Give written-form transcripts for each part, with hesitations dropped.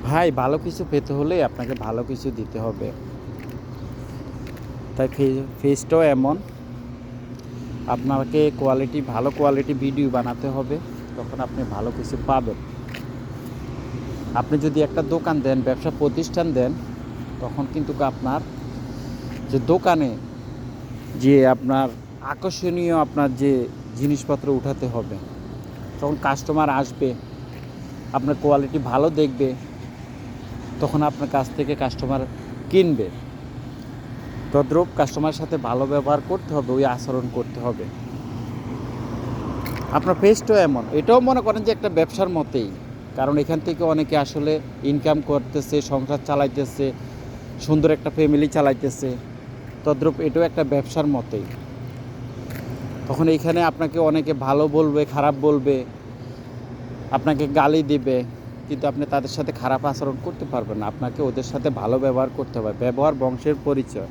ভাই ভালো কিছু পেতে হলে আপনাকে ভালো কিছু দিতে হবে। তাই ফেসটাও এমন, আপনাকে ভালো কোয়ালিটি ভিডিও বানাতে হবে, তখন আপনি ভালো কিছু পাবেন। আপনি যদি একটা দোকান দেন, ব্যবসা প্রতিষ্ঠান দেন, তখন কিন্তু আপনার যে দোকানে যে আপনার আকর্ষণীয় আপনার যে জিনিসপত্র উঠাতে হবে, তখন কাস্টমার আসবে, আপনার কোয়ালিটি ভালো দেখবে, তখন আপনার কাছ থেকে কাস্টমার কিনবে। তদ্রূপ কাস্টমারের সাথে ভালো ব্যবহার করতে হবে, ওই আচরণ করতে হবে। আপনার পেজটাও এমন, এটাও মনে করেন যে একটা ব্যবসার মতেই, কারণ এখান থেকে অনেকে আসলে ইনকাম করতেছে, সংসার চালাইতেছে, সুন্দর একটা ফ্যামিলি চালাইতেছে। তদ্রূপ এটাও একটা ব্যবসার মতেই। তখন এইখানে আপনাকে অনেকে ভালো বলবে, খারাপ বলবে, আপনাকে গালি দিবে, কিন্তু আপনি তাদের সাথে খারাপ আচরণ করতে পারবেন না। আপনাকে ওদের সাথে ভালো ব্যবহার করতে হবে। ব্যবহার বংশের পরিচয়।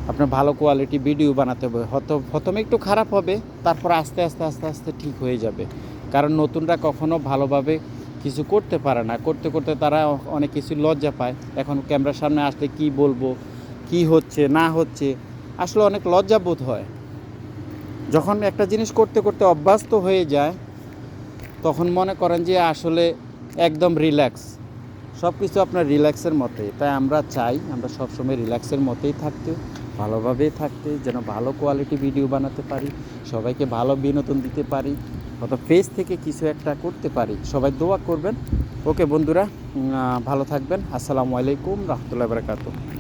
আপনার ভালো কোয়ালিটি ভিডিও বানাতে হবে। হয়তো প্রথমে একটু খারাপ হবে, তারপর আস্তে আস্তে আস্তে আস্তে ঠিক হয়ে যাবে। কারণ নতুনরা কখনো ভালোভাবে কিছু করতে পারে না, করতে করতে তারা অনেক কিছু লজ্জা পায়। এখন ক্যামেরার সামনে আসলে কি বলবো, কি হচ্ছে না হচ্ছে, আসলে অনেক লজ্জা বোধ হয়। যখন একটা জিনিস করতে করতে অভ্যস্ত হয়ে যায়, তখন মনে করেন যে আসলে একদম রিল্যাক্স, সব কিছু আপনার রিল্যাক্সের মতোই। তাই আমরা চাই আমরা সবসময় রিল্যাক্সের মতোই থাকতে, ভালোভাবেই থাকতে, যেন ভালো কোয়ালিটি ভিডিও বানাতে পারি, সবাইকে ভালো বিনোদন দিতে পারি, অথবা ফেস থেকে কিছু একটা করতে পারি। সবাই দোয়া করবেন। ওকে বন্ধুরা, ভালো থাকবেন। আসসালামু আলাইকুম রহমতুল্লাহি ওয়া বারাকাতুহু।